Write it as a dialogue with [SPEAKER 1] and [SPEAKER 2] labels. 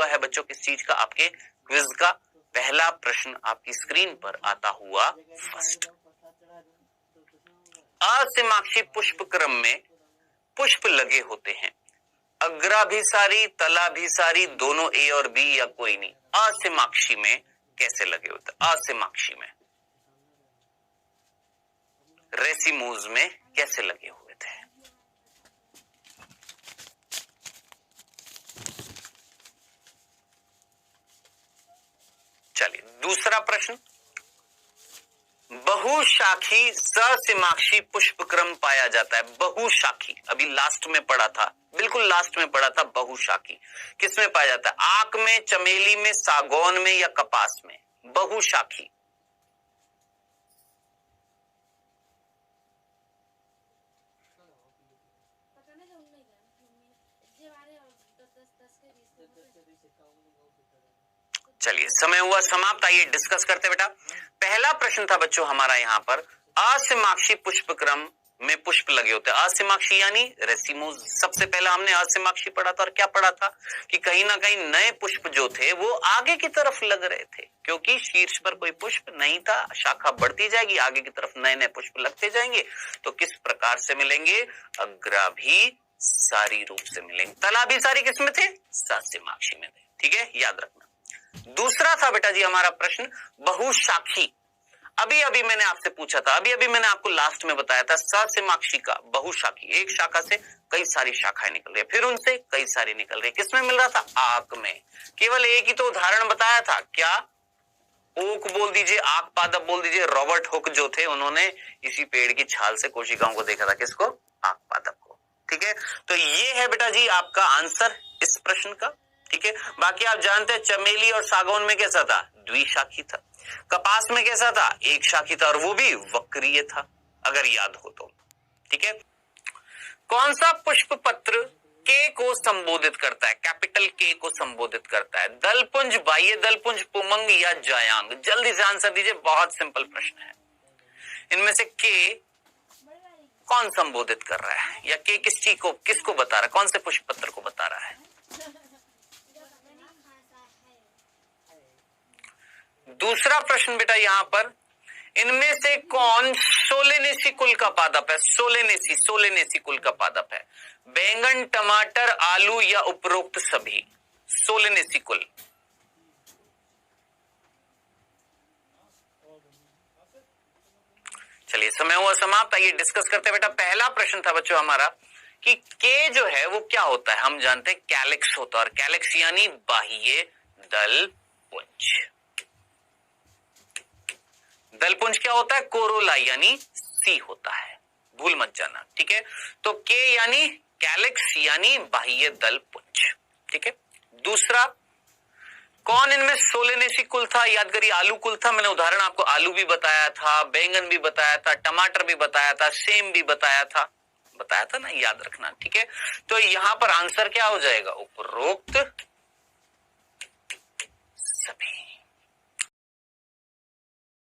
[SPEAKER 1] हुआ है बच्चों किस चीज का, आपके क्विज का पहला प्रश्न आपकी स्क्रीन पर आता हुआ फर्स्ट। असिमाक्षी पुष्प क्रम में पुष्प लगे होते हैं, अग्राभिसारी तलाभिसारी दोनों ए और बी या कोई नहीं, असिमाक्षी में कैसे लगे होते हैं, असिमाक्षी में रेसिमोज में कैसे लगे हुए थे। चलिए दूसरा प्रश्न, बहुशाखी ससिमाक्षी पुष्पक्रम पाया जाता है। बहुशाखी अभी लास्ट में पढ़ा था, बिल्कुल लास्ट में पढ़ा था, बहुशाखी किसमें पाया जाता है, आक में, चमेली में, सागौन में या कपास में। बहुशाखी चलिए समय हुआ समाप्त, आइए डिस्कस करते बेटा। पहला प्रश्न था बच्चों हमारा यहाँ पर, असिमाक्षी पुष्पक्रम में पुष्प लगे होते हैं। असिमाक्षी यानी रेसिमोज। सबसे पहला हमने असिमाक्षी पढ़ा था और क्या पढ़ा था कि कहीं ना कहीं नए पुष्प जो थे वो आगे की तरफ लग रहे थे, क्योंकि शीर्ष पर कोई पुष्प नहीं था, शाखा बढ़ती जाएगी, आगे की तरफ नए नए पुष्प लगते जाएंगे। तो किस प्रकार से मिलेंगे, अग्राभिसारी रूप से मिलेंगे। तलाभिसारी किसमें थे, ससिमाक्षी में थे, ठीक है, याद रखना। दूसरा था बेटा जी हमारा प्रश्न बहुशाखी। अभी अभी मैंने आपसे पूछा था, अभी अभी मैंने आपको लास्ट में बताया था, ससिमाक्षी का बहुशाखी, एक शाखा से कई सारी शाखाएं निकल रही, फिर उनसे कई सारी निकल रही, किसमें मिल रहा था, आक में। केवल एक ही तो उदाहरण बताया था, क्या, ओक बोल दीजिए, आक पादप बोल दीजिए। रॉबर्ट हुक जो थे उन्होंने इसी पेड़ की छाल से कोशिकाओं को देखा था, किसको, आक पादप को, ठीक है। तो ये है बेटा जी आपका आंसर इस प्रश्न का, ठीक है। बाकी आप जानते हैं चमेली और सागौन में कैसा था, द्विशाखी था। कपास में कैसा था, एक शाखी था और वो भी वक्रीय था, अगर याद हो तो, ठीक है। कौन सा पुष्प पत्र के को संबोधित करता है, कैपिटल के को संबोधित करता है, दलपुंज, बाह्य दलपुंज, पुमंग या जायांग। जल्दी से आंसर दीजिए, बहुत सिंपल प्रश्न है। इनमें से के कौन संबोधित कर रहा है, या के किस चीज को, किसको बता रहा है, कौन से पुष्प पत्र को बता रहा है। दूसरा प्रश्न बेटा यहां पर, इनमें से कौन सोलेनेसी कुल का पादप है, सोलेनेसी, सोलेनेसी कुल का पादप है, बैंगन, टमाटर, आलू या उपरोक्त सभी। सोलेनेसी कुल, चलिए समय हुआ समाप्त, आइए डिस्कस करते हैं बेटा। पहला प्रश्न था बच्चों हमारा कि के जो है वो क्या होता है, हम जानते हैं कैलिक्स होता है, और कैलिक्स यानी बाह्य दल पुंज। दलपुंज क्या होता है, कोरोला यानी सी होता है, भूल मत जाना, ठीक है। तो के यानी कैलिक्स यानी बाह्य दलपुंज, ठीक है। दूसरा, कौन इनमें सोलेनेसी कुल था, याद करिए आलू कुल था, मैंने उदाहरण आपको आलू भी बताया था, बैंगन भी बताया था, टमाटर भी बताया था, सेम भी बताया था ना, याद रखना, ठीक है। तो यहां पर आंसर क्या हो जाएगा, उपरोक्त सभी।